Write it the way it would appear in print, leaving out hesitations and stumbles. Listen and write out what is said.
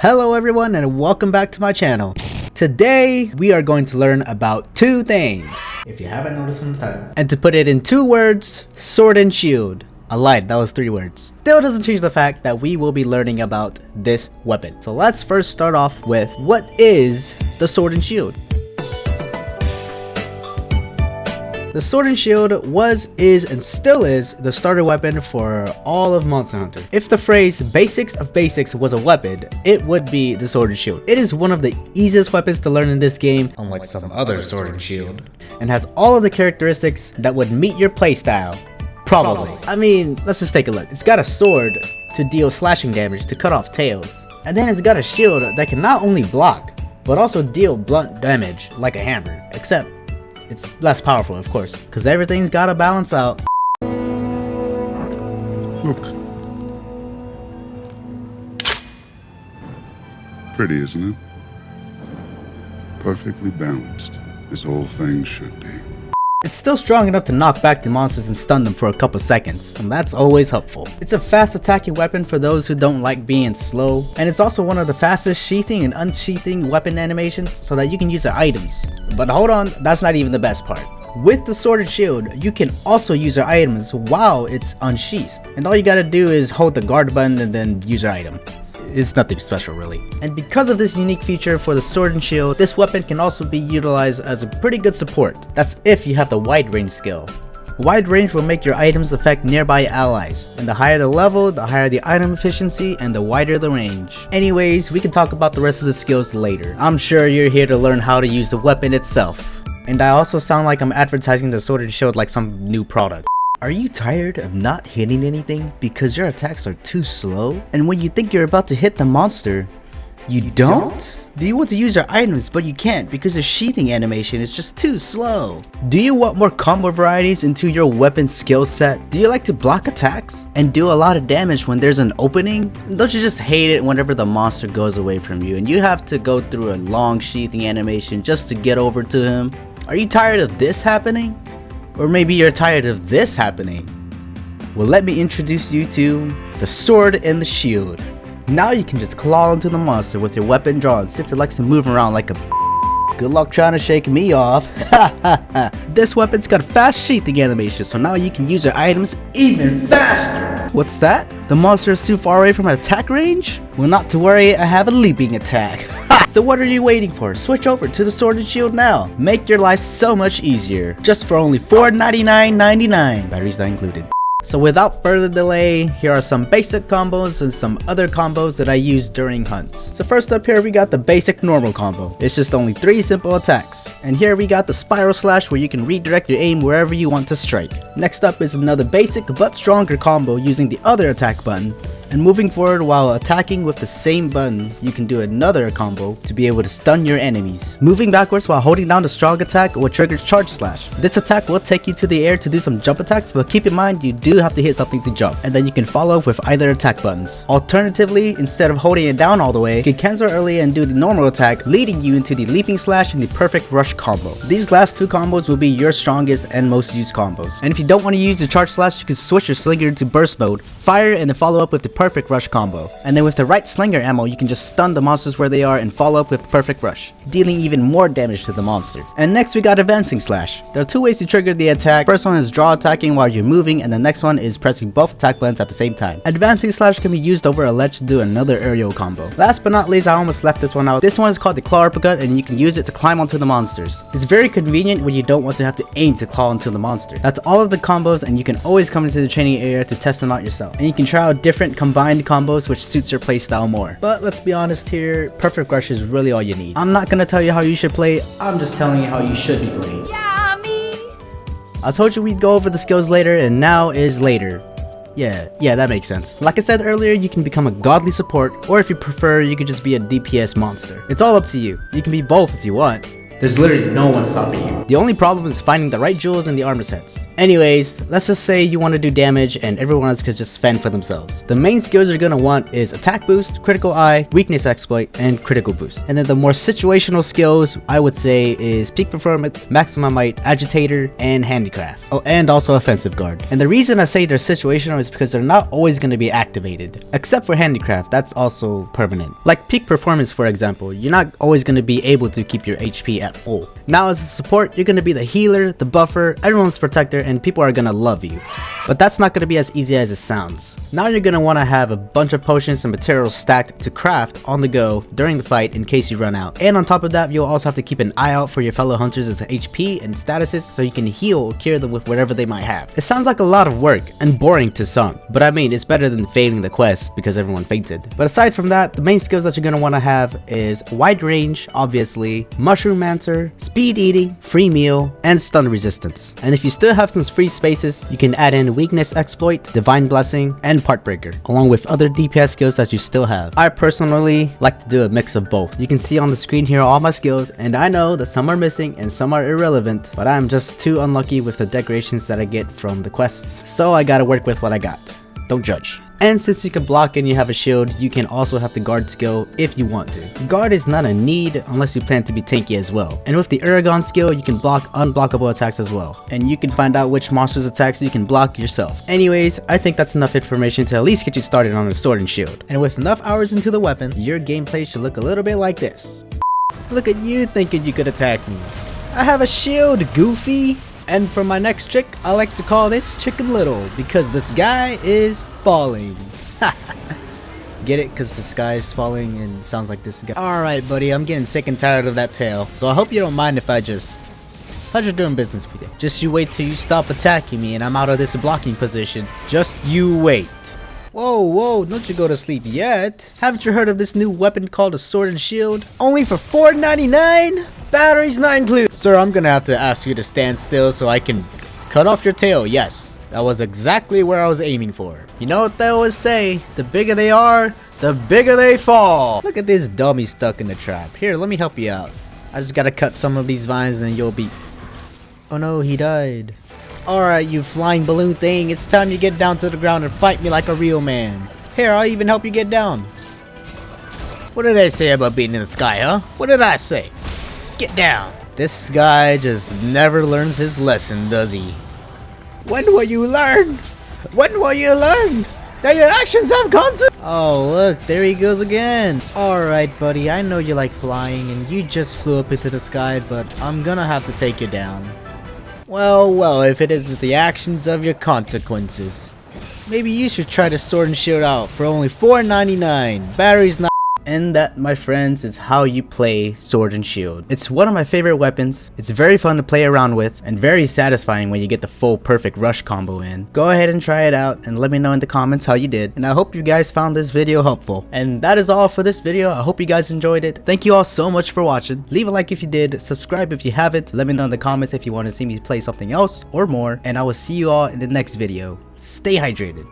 Hello everyone and welcome back to my channel. Today we are going to learn about two things, if you haven't noticed from the title. And to put it in 2 words, sword and shield. I lied, that was 3 words. Still doesn't change the fact that we will be learning about this weapon. So let's first start off with what is the sword and shield. The sword and shield was, is, and still is the starter weapon for all of Monster Hunter. If the phrase basics of basics was a weapon, it would be the sword and shield. It is one of the easiest weapons to learn in this game, unlike some other sword and shield, and has all of the characteristics that would meet your playstyle. Probably. I mean, let's just take a look. It's got a sword to deal slashing damage to cut off tails, and then it's got a shield that can not only block, but also deal blunt damage like a hammer, except it's less powerful, of course, because everything's gotta balance out. Look. Pretty, isn't it? Perfectly balanced, as all things should be. It's still strong enough to knock back the monsters and stun them for a couple seconds, and that's always helpful. It's a fast attacking weapon for those who don't like being slow, and it's also one of the fastest sheathing and unsheathing weapon animations so that you can use your items. But hold on, that's not even the best part. With the sword and shield, you can also use your items while it's unsheathed, and all you gotta do is hold the guard button and then use your item. It's nothing special really. And because of this unique feature for the sword and shield, this weapon can also be utilized as a pretty good support. That's if you have the wide range skill. Wide range will make your items affect nearby allies, and the higher the level, the higher the item efficiency, and the wider the range. Anyways, we can talk about the rest of the skills later. I'm sure you're here to learn how to use the weapon itself. And I also sound like I'm advertising the sword and shield like some new product. Are you tired of not hitting anything because your attacks are too slow? And when you think you're about to hit the monster, you don't? Do you want to use your items but you can't because the sheathing animation is just too slow? Do you want more combo varieties into your weapon skill set? Do you like to block attacks and do a lot of damage when there's an opening? Don't you just hate it whenever the monster goes away from you and you have to go through a long sheathing animation just to get over to him? Are you tired of this happening? Or maybe you're tired of this happening? Well, let me introduce you to the sword and the shield. Now you can just claw into the monster with your weapon drawn since it likes to move around like a good luck trying to shake me off. This weapon's got fast sheathing animation, so now you can use your items even faster. What's that? The monster is too far away from attack range? Well, not to worry, I have a leaping attack. So what are you waiting for? Switch over to the sword and shield now. Make your life so much easier. Just for only $499.99. Batteries not included. So without further delay, here are some basic combos and some other combos that I use during hunts. So first up here we got the basic normal combo. It's just only 3 simple attacks. And here we got the spiral slash where you can redirect your aim wherever you want to strike. Next up is another basic but stronger combo using the other attack button. And moving forward while attacking with the same button, you can do another combo to be able to stun your enemies. Moving backwards while holding down the strong attack will trigger charge slash. This attack will take you to the air to do some jump attacks, but keep in mind you do have to hit something to jump, and then you can follow up with either attack buttons. Alternatively, instead of holding it down all the way, you can cancel early and do the normal attack, leading you into the leaping slash and the perfect rush combo. These last 2 combos will be your strongest and most used combos. And if you don't want to use the charge slash, you can switch your slinger into burst mode, fire, and then follow up with the perfect rush combo. And then with the right slinger ammo, you can just stun the monsters where they are and follow up with perfect rush, dealing even more damage to the monster. And next we got advancing slash. There are 2 ways to trigger the attack. First one is draw attacking while you're moving, and the next one is pressing both attack buttons at the same time. Advancing slash can be used over a ledge to do another aerial combo. Last but not least, I almost left this one out. This one is called the claw uppercut, and you can use it to climb onto the monsters. It's very convenient when you don't want to have to aim to claw onto the monster. That's all of the combos, and you can always come into the training area to test them out yourself. And you can try out different combined combos which suits your playstyle more. But let's be honest here, perfect rush is really all you need. I'm not gonna tell you how you should play, I'm just telling you how you should be playing. Yeah, me. I told you we'd go over the skills later, and now is later. Yeah, that makes sense. Like I said earlier, you can become a godly support, or if you prefer, you could just be a DPS monster. It's all up to you. You can be both if you want. There's literally no one stopping you. The only problem is finding the right jewels in the armor sets. Anyways, let's just say you want to do damage and everyone else could just fend for themselves. The main skills you're going to want is attack boost, critical eye, weakness exploit, and critical boost. And then the more situational skills I would say is peak performance, maximum might, agitator, and handicraft. Oh, and also offensive guard. And the reason I say they're situational is because they're not always going to be activated. Except for handicraft, that's also permanent. Like peak performance, for example, you're not always going to be able to keep your HP at full. Now as a support, you're going to be the healer, the buffer, everyone's protector, and people are going to love you. But that's not going to be as easy as it sounds. Now you're going to want to have a bunch of potions and materials stacked to craft on the go during the fight in case you run out. And on top of that, you'll also have to keep an eye out for your fellow hunters' HP and statuses so you can heal or cure them with whatever they might have. It sounds like a lot of work and boring to some, but I mean it's better than failing the quest because everyone fainted. But aside from that, the main skills that you're going to want to have is wide range, obviously, mushroom mancer, speed eating, free meal, and stun resistance. And if you still have some free spaces, you can add in weakness exploit, divine blessing, and part breaker, along with other DPS skills that you still have. I personally like to do a mix of both. You can see on the screen here all my skills, and I know that some are missing and some are irrelevant, but I'm just too unlucky with the decorations that I get from the quests, so I gotta work with what I got. Don't judge. And since you can block and you have a shield, you can also have the guard skill if you want to. Guard is not a need unless you plan to be tanky as well. And with the Aragon skill, you can block unblockable attacks as well. And you can find out which monsters' attacks you can block yourself. Anyways, I think that's enough information to at least get you started on a sword and shield. And with enough hours into the weapon, your gameplay should look a little bit like this. Look at you thinking you could attack me. I have a shield, Goofy. And for my next trick, I like to call this Chicken Little because this guy is falling. Get it? Because the sky is falling and sounds like this guy. Alright, buddy, I'm getting sick and tired of that tail. So I hope you don't mind if I just... How's your doing business, Peter? Just you wait till you stop attacking me and I'm out of this blocking position. Just you wait. Whoa, don't you go to sleep yet. Haven't you heard of this new weapon called a sword and shield? Only for $4.99? Batteries not included. Sir, I'm gonna have to ask you to stand still so I can cut off your tail. Yes, that was exactly where I was aiming for. You know what they always say, the bigger they are, the bigger they fall. Look at this dummy stuck in the trap. Here, let me help you out. I just gotta cut some of these vines and then you'll be... Oh no, he died. Alright, you flying balloon thing, it's time you get down to the ground and fight me like a real man. Here, I'll even help you get down. What did I say about being in the sky, huh? What did I say? Get down. This guy just never learns his lesson, does he? When will you learn? When will you learn that your actions have consequences? Oh, look, there he goes again. Alright, buddy, I know you like flying and you just flew up into the sky, but I'm gonna have to take you down. Well, if it is the actions of your consequences. Maybe you should try the sword and shield out for only $4.99. Batteries not... And that, my friends, is how you play Sword and Shield. It's one of my favorite weapons, it's very fun to play around with, and very satisfying when you get the full perfect rush combo in. Go ahead and try it out, and let me know in the comments how you did, and I hope you guys found this video helpful. And that is all for this video. I hope you guys enjoyed it. Thank you all so much for watching. Leave a like if you did, subscribe if you haven't, let me know in the comments if you want to see me play something else or more, and I will see you all in the next video. Stay hydrated.